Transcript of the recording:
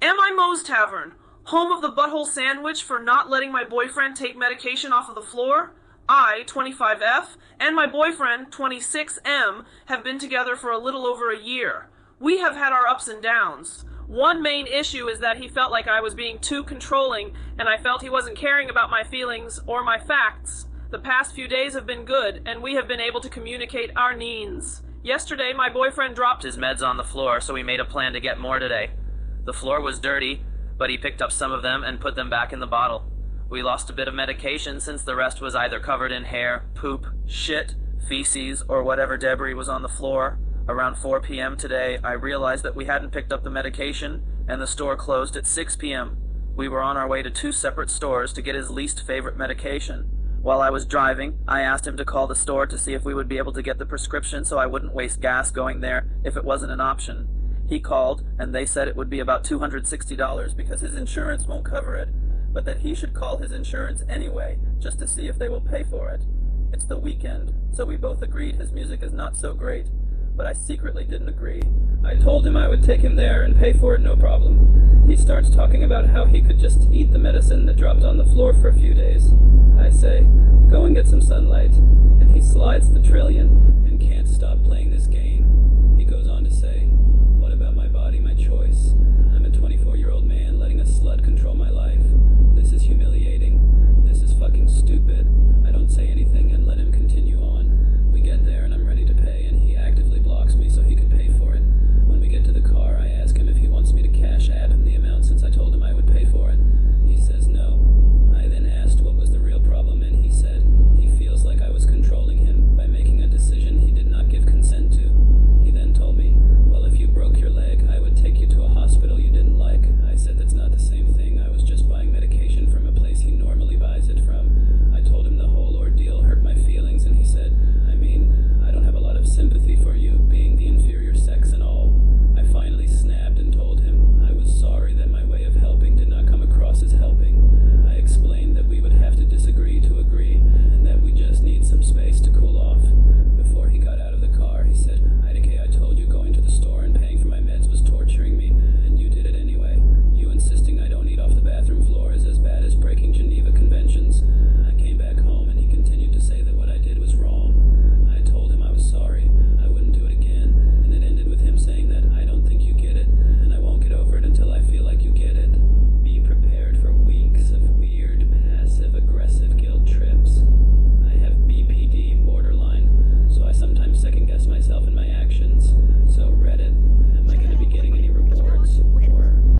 Am I Moe's Tavern, home of the butthole sandwich for not letting my boyfriend take medication off of the floor? I, 25F, and my boyfriend, 26M, have been together for a little over a year. We have had our ups and downs. One main issue is that he felt like I was being too controlling, and I felt he wasn't caring about my feelings or my facts. The past few days have been good, and we have been able to communicate our needs. Yesterday, my boyfriend dropped his meds on the floor, so we made a plan to get more today. The floor was dirty, but he picked up some of them and put them back in the bottle. We lost a bit of medication since the rest was either covered in hair, poop, shit, feces, or whatever debris was on the floor. Around 4 p.m. today, I realized that we hadn't picked up the medication, and the store closed at 6 p.m. We were on our way to 2 separate stores to get his least favorite medication. While I was driving, I asked him to call the store to see if we would be able to get the prescription so I wouldn't waste gas going there if it wasn't an option. He called, and they said it would be about $260 because his insurance won't cover it, but that he should call his insurance anyway, just to see if they will pay for it. It's the weekend, so we both agreed his music is not so great, but I secretly didn't agree. I told him I would take him there and pay for it no problem. He starts talking about how he could just eat the medicine that dropped on the floor for a few days. I say, go and get some sunlight, and he slides the trillion and can't stop playing